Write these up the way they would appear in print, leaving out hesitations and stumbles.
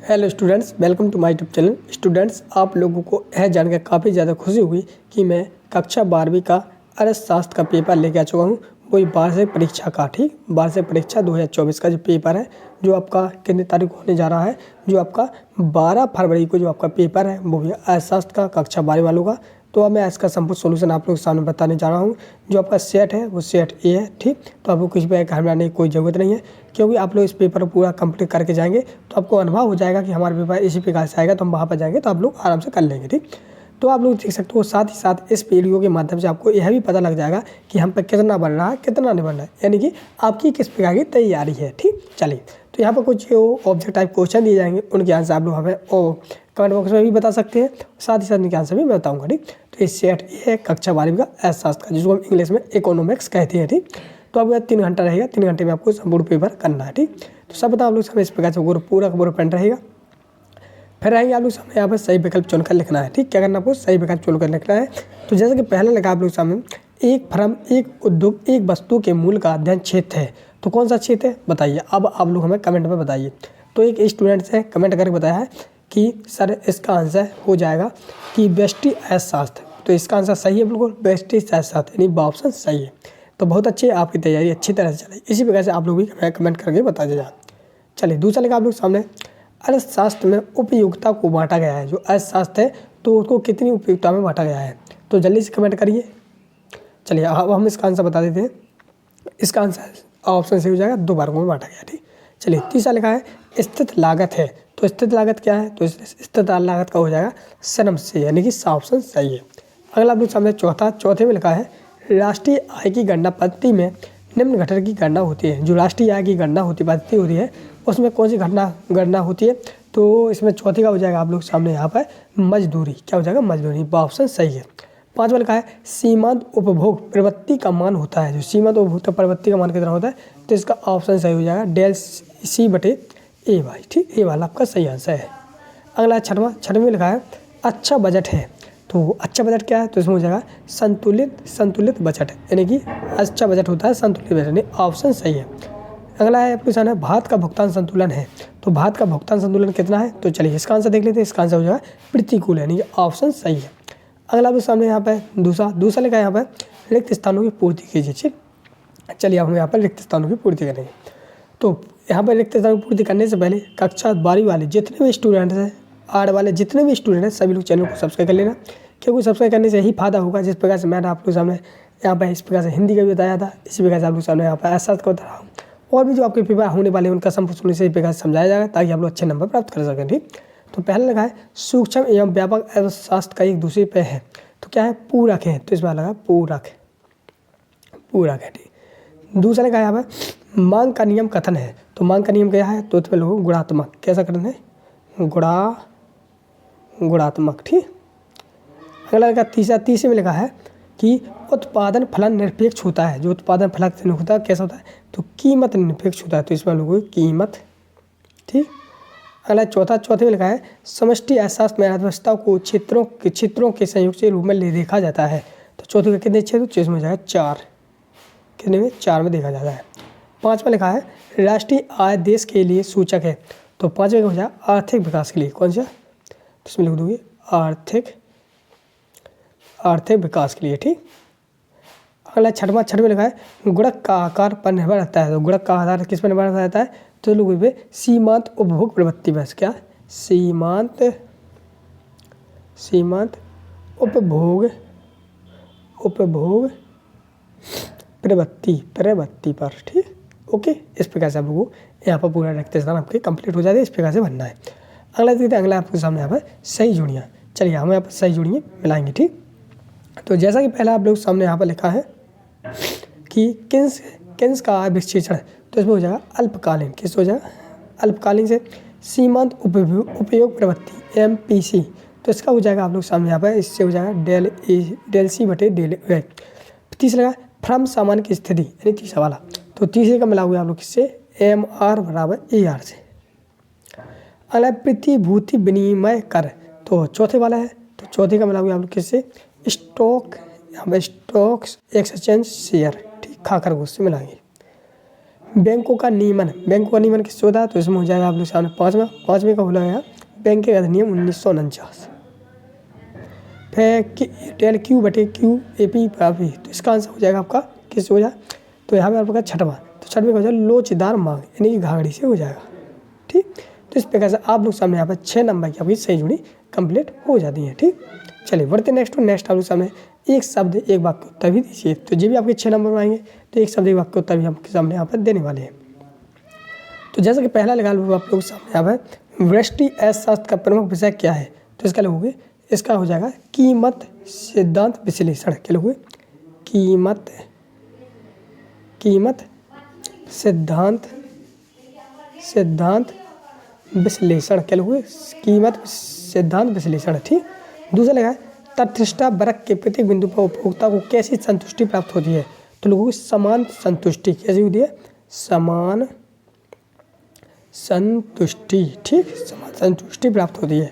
Hello students, welcome to my YouTube channel. Students, आप लोगों को यह जानकर काफ़ी ज़्यादा खुशी हुई कि मैं कक्षा 12वीं का अर्थशास्त्र का पेपर लेके आ चुका हूँ। वही वार्षिक परीक्षा का, ठीक, वार्षिक परीक्षा 2024 का जो पेपर है, जो आपका कितनी तारीख को होने जा रहा है, जो आपका 12 फरवरी को जो आपका पेपर है वो भी अर्थशास्त्र का कक्षा 12 वालों का। तो अब मैं इसका संपूर्ण सोल्यूशन आप लोगों के सामने बताने जा रहा हूँ। जो आपका सेट है वो सेट ए है, ठीक। तो आपको कुछ भी घबराने की कोई ज़रूरत नहीं है, क्योंकि आप लोग इस पेपर को पूरा कंप्लीट करके जाएंगे तो आपको अनुभव हो जाएगा कि हमारा पेपर इसी प्रकार से आएगा, तो हम वहाँ पर जाएंगे तो आप लोग आराम से कर लेंगे, ठीक। तो आप लोग देख सकते हो, साथ ही साथ इस वीडियो के माध्यम से आपको यह भी पता लग जाएगा कि हम पर कितना बन रहा है, कितना नहीं बन रहा है, यानी कि आपकी किस प्रकार की तैयारी है, ठीक। चलिए, तो यहाँ पर कुछ ऑब्जेक्ट टाइप क्वेश्चन दिए जाएंगे, उनके आंसर आप लोग हमें कमेंट बॉक्स में भी बता सकते हैं, साथ ही साथ उनके आंसर भी मैं बताऊँगा, ठीक। तो ये सेट ये है कक्षा 12वीं का अर्थशास्त्र का, जिसको हम इंग्लिश में इकोनॉमिक्स कहते हैं, ठीक। तो आपका 3 घंटा रहेगा, 3 घंटे में आपको संपूर्ण पेपर करना है, ठीक। तो सब बता आप लोग समय इस प्रकार से पूरा का पूरा पेंट रहेगा। फिर आएंगे आप लोग सामने, यहाँ पर सही विकल्प चुनकर लिखना है, ठीक। क्या करना है आपको, सही विकल्प चुनकर लिखना है। तो जैसे कि पहले लिखा आप लोग सामने, एक फर्म, एक उद्योग, एक वस्तु के मूल्य का अध्ययन क्षेत्र है। तो कौन सा क्षेत्र है बताइए, अब आप लोग हमें कमेंट में बताइए। तो एक स्टूडेंट से कमेंट करके बताया है कि सर इसका आंसर हो जाएगा कि व्यष्टि अर्थशास्त्र। तो इसका आंसर सही है, बिल्कुल व्यष्टि अर्थशास्त्र, यानी ऑप्शन सही है। तो बहुत अच्छी है, आपकी तैयारी अच्छी तरह से चले, इसी प्रकार से आप लोग भी हमें कमेंट करके बता दीजिए। चलिए, दूसरा लिखा आप लोग सामने, अर्थशास्त्र में उपयोगिता को बांटा गया है। जो अर्थशास्त्र है तो उसको कितनी उपयोगिता में बांटा गया है, तो जल्दी से कमेंट करिए। चलिए, अब हम इसका आंसर बता देते हैं। इसका आंसर ऑप्शन से हो जाएगा, 2 भागों में बांटा गया, ठीक। चलिए, तीसरा लिखा है स्थित लागत है। तो स्थित लागत क्या है, तो स्थित लागत का हो जाएगा श्रम से, यानी कि ऑप्शन सही है। अगला आप लोग सामने चौथे में लिखा है राष्ट्रीय आय की गणना पद्धति में निम्न घटक की गणना होती है। जो राष्ट्रीय आय की गणना पद्धति होती है उसमें कौन सी गणना होती है, तो इसमें चौथे का हो जाएगा आप लोग सामने यहाँ पर मजदूरी। क्या हो जाएगा, मजदूरी, ऑप्शन सही है। 5वां लिखा है सीमांत उपभोग प्रवृत्ति का मान होता है। जो सीमांत उपभोग प्रवृत्ति का मान कितना होता है, तो इसका ऑप्शन सही हो जाएगा डेल सी बटे ए वाई, ठीक। ए वाला आपका सही आंसर है। अगला छठवें में लिखा है अच्छा बजट है। तो अच्छा बजट क्या है, तो इसमें हो जाएगा संतुलित बजट, यानी कि अच्छा बजट होता है संतुलित बजट, यानी ऑप्शन सही है। अगला है आपके सामने भारत का भुगतान संतुलन है। तो भारत का भुगतान संतुलन कितना है, तो चलिए इसका आंसर देख लेते हैं। इसका आंसर हो जाएगा प्रतिकूल, यानी कि ऑप्शन सही है। अगला आपके सामने यहाँ पे दूसरा लिखा है यहाँ पर रिक्त स्थानों की पूर्ति कीजिए, ठीक। चलिए, अब हम यहाँ पर रिक्त स्थानों की पूर्ति करेंगे। तो यहाँ पर रिक्त स्थानों की पूर्ति करने से पहले कक्षा 12वीं वाले जितने भी स्टूडेंट्स हैं, आर्ट वाले जितने भी स्टूडेंट हैं, सभी लोग चैनल को सब्सक्राइब कर लेना, क्योंकि सब्सक्राइब करने से यही फायदा होगा। जिस प्रकार से मैंने आप लोग सामने यहाँ पर इस प्रकार से हिंदी का भी बताया था, इसी प्रकार से आप लोग सामने यहाँ पर अर्थशास्त्र का बता रहा हूँ, और भी जो आपके पेपर होने वाले हैं उनका संपूर्ण से इस प्रकार से समझाया जाएगा, ताकि आप लोग अच्छे नंबर प्राप्त कर सकें, ठीक। तो पहले लगा है सूक्ष्म एवं व्यापक अर्थशास्त्र का एक दूसरे पे है। तो क्या है, पूरक है, तो इसमें लगा पूरक है, ठीक। दूसरा लगा यहाँ पर मांग का नियम कथन है। तो मांग का नियम क्या है, तो इसमें लोगों गुणात्मक, कैसा कथन है, गुणात्मक, ठीक। अगला लगा तीसरे में लिखा है कि उत्पादन फलन निरपेक्ष होता है। जो उत्पादन फलन होता है कैसा होता है, तो कीमत निरपेक्ष होता है, तो इसमें लोगों की कीमत, ठीक। अगला चौथे में लिखा है समष्टि अर्थशास्त्र में अर्थव्यवस्था को क्षेत्रों के संयोग से रूप में देखा जाता है। तो चौथे का कितने क्षेत्र, तो इसमें हो जाएगा 4, कितने में 4 में देखा जाता है। 5वां लिखा है राष्ट्रीय आय देश के लिए सूचक है। तो 5वें का हो जाएगा आर्थिक विकास के लिए, कौन सा, तो इसमें लिख दोगे आर्थिक विकास के लिए, ठीक। अगला छठवें लिखा है गुणक का आकार पर निर्भर रहता है। तो गुणक का आधार किस पर निर्भर रहता है, तो लोगों पे सीमांत उपभोग प्रवृत्ति बस, क्या सीमांत उपभोग प्रवृत्ति पर, ठीक। ओके, इस प्रकार से आप लोगों को यहाँ पर पूरा रिक्त स्थान आपके कंप्लीट हो जाते हैं, इस प्रकार से बनना है। अगला आपके सामने यहाँ पर सही जोड़ियाँ। चलिए, हम यहाँ पर सही जोड़ियाँ मिलाएंगे, ठीक। तो जैसा कि पहला आप लोग सामने यहाँ पर लिखा है कि किन्स का विश्लेषण, तो इसमें हो जाएगा अल्पकालीन, किस हो जाएगा, अल्पकालीन से सीमांत उपयोग प्रवृत्ति MPC। तो इसका हो जाएगा आप लोग सामने यहाँ पर, इससे हो जाएगा डेल सी बटे डेल। तीसरा फर्म सामान्य की स्थिति, यानी तीसरा वाला, तो तीसरे का मिला हुआ आप लोग किससे, MR बराबर AR से। अगला प्रतिभूति विनिमय कर, तो चौथे वाला है, तो चौथे का मिला हुआ आप लोग किससे, स्टॉक्स एक्सचेंज शेयर, ठीक, खाकर उससे मिलाएंगे। बैंकों का नियमन किससे होता है? तो इसमें हो जाएगा आप लोग सामने पाँचवें का बोला गया बैंकिंग अधिनियम 1949। फिर डेल क्यू बटे क्यू ए पी बराबर, तो इसका आंसर हो जाएगा आपका किससे हो जाए? तो यहाँ पे आपका छठवां, तो छठवें का हो जाएगा लोचदार मांग यानी कि घाघरी से हो जाएगा। ठीक, तो इस प्रकार से आप लोग सामने यहाँ पर 6 नंबर की आपकी सही जुड़ी कंप्लीट हो जाती है। ठीक, चलिए बढ़ते नेक्स्ट आप लोग सामने एक शब्द एक वाक्य उत्तर भी दीजिए। तो ये भी आपके 6 नंबर में आएंगे, तो एक शब्द एक वाक्य उत्तर भी आपके सामने यहाँ पर देने वाले हैं। तो जैसे कि पहला लगा लो आप लोग सामने यहाँ पर व्यष्टि अर्थशास्त्र का प्रमुख विषय क्या है? तो इसका लोगे, इसका हो जाएगा कीमत सिद्धांत विश्लेषण। क्या लोगे? कीमत सिद्धांत विश्लेषण। क्या लोगे? कीमत सिद्धांत विश्लेषण। ठीक, दूसरा लगा तटस्थ वर्ग के प्रत्येक बिंदु पर उपभोक्ता को कैसी संतुष्टि प्राप्त होती है? तो लोगों की समान संतुष्टि। कैसी होती है? समान संतुष्टि। ठीक, समान संतुष्टि प्राप्त होती है।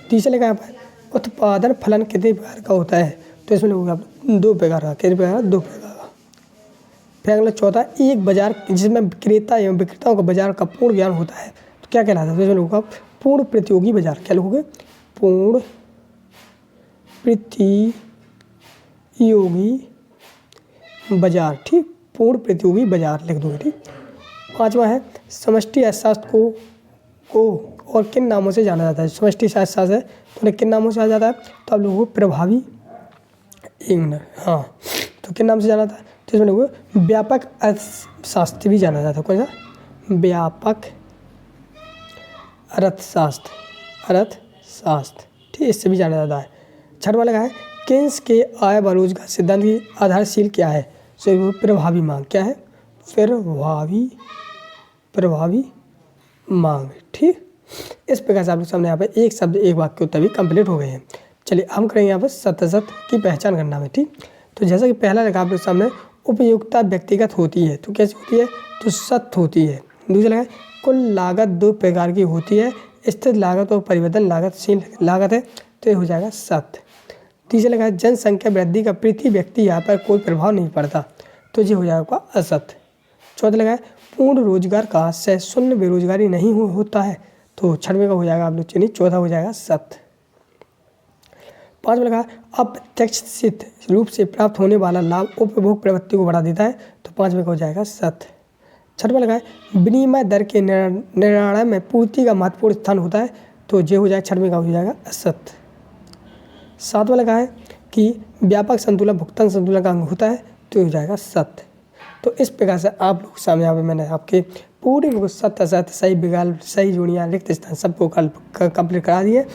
तीसरा लगा यहाँ पर उत्पादन फलन कितने प्रकार का होता है? तो इसमें लोगों का 2 प्रकार का। कितने प्रकार? 2 प्रकार का। फिर अगला चौथा, एक बाजार जिसमें विक्रेता एवं विक्रेताओं का बाजार का पूर्ण ज्ञान होता है तो क्या कहलाता है? तो इसमें लोगों का पूर्ण प्रतियोगी बाजार। क्या लोगे? पूर्ण प्रतियोगी बाजार। ठीक, पूर्ण प्रतियोगी बाजार लिख दोगे। ठीक, पांचवा है समष्टि अर्थशास्त्र को और किन नामों से जाना जाता है? समष्टि अर्थशास्त्र है तो उन्हें किन नामों से जाना जाता है? तो आप लोगों को प्रभावी तो किन नाम से जाना जाता है? तो इसमें लोगों को व्यापक अर्थशास्त्र भी जाना जाता है। कौन सा? व्यापक अर्थशास्त्र। ठीक, इससे भी जाना जाता है। छठवां लगा है केन्स के आय व रोजगार सिद्धांत की आधारशील क्या है? तो प्रभावी मांग। क्या है? प्रभावी मांग। ठीक, इस प्रकार से आप लोग सामने यहाँ पे एक शब्द एक वाक्य उत्तर भी कंप्लीट हो गए हैं। चलिए हम करेंगे यहाँ पर सतसत की पहचान करना में। ठीक, तो जैसा कि पहला लगा आप लोग सामने उपयोगिता व्यक्तिगत होती है तो कैसी होती है? तो सत होती है। दूसरा लगा कुल लागत 2 प्रकार की होती है, स्थिर लागत और परिवर्तन लागतशील लागत है, तो ये हो जाएगा सत। तीसरा लगा जनसंख्या वृद्धि का प्रति व्यक्ति यहाँ पर कोई प्रभाव नहीं पड़ता, तो ये हो जाएगा असत। चौथा लगा पूर्ण रोजगार का से शून्य बेरोजगारी नहीं होता है, तो छठवें का हो जाएगा आप लोग चलिए चौथा हो जाएगा सत। पाँचवा लगा अप्रत्याशित रूप से प्राप्त होने वाला लाभ उपभोग प्रवृत्ति को बढ़ा देता है, तो पाँचवें का हो जाएगा सत। छठवां लगा विनिमय दर के निर्णय में पूर्ति का महत्वपूर्ण स्थान होता है, तो ये हो जाएगा छठवें का हो जाएगा असत। सातवां लगा है कि व्यापक संतुलन भुगतान संतुलन का अंग होता है, तो हो जाएगा सत। तो इस प्रकार से आप लोग सामने यहाँ पे मैंने आपके पूरे सत असत सही विकल्प सही जोड़ियाँ रिक्त स्थान सबको कंप्लीट करा दिए।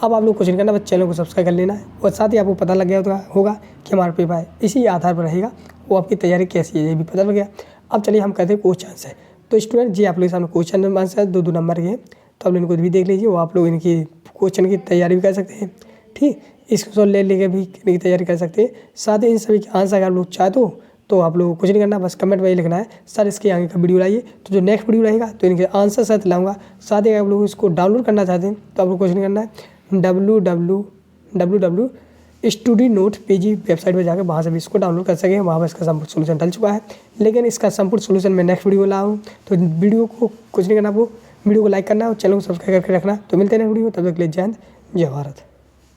अब आप लोग कुछ नहीं करना, बस चैनल को सब्सक्राइब कर लेना है और साथ ही आपको पता लग गया होगा कि हमारा पेपर इसी आधार पर रहेगा, वो आपकी तैयारी कैसी है ये भी पता लग गया। अब चलिए हम कहते हैं क्वेश्चन है। तो स्टूडेंट जी आप लोग सामने क्वेश्चन आंसर 2-2 नंबर के, तो आप लोग इनको भी देख लीजिए, वो आप लोग इनकी क्वेश्चन की तैयारी भी कर सकते हैं। ठीक, इसको ले लेके भी इनकी तैयारी कर सकते हैं। साथ ही इन सभी के आंसर अगर आप लोग चाहते हो तो आप लोग कुछ नहीं करना, बस कमेंट में ये लिखना है सर इसके आगे का वीडियो लाइए, तो जो नेक्स्ट वीडियो रहेगा तो इनके आंसर साथ लाऊंगा। साथ ही अगर आप लोग इसको डाउनलोड करना चाहते हैं तो आप लोग कुछ नहीं करना है, www.studynotepg पेजी वेबसाइट पर जाकर वहाँ से भी इसको डाउनलोड कर सकें, वहाँ पर इसका संपूर्ण सोल्यूशन डल चुका है। लेकिन इसका संपूर्ण सोल्यूशन मैं नेक्स्ट वीडियो लाऊँ, तो वीडियो को कुछ नहीं करना, आपको वीडियो को लाइक करना है और चैनल को सब्सक्राइब करके रखना। तो मिलते हैं नेक्स्ट वीडियो, तब तक के लिए जय हिंद जय भारत।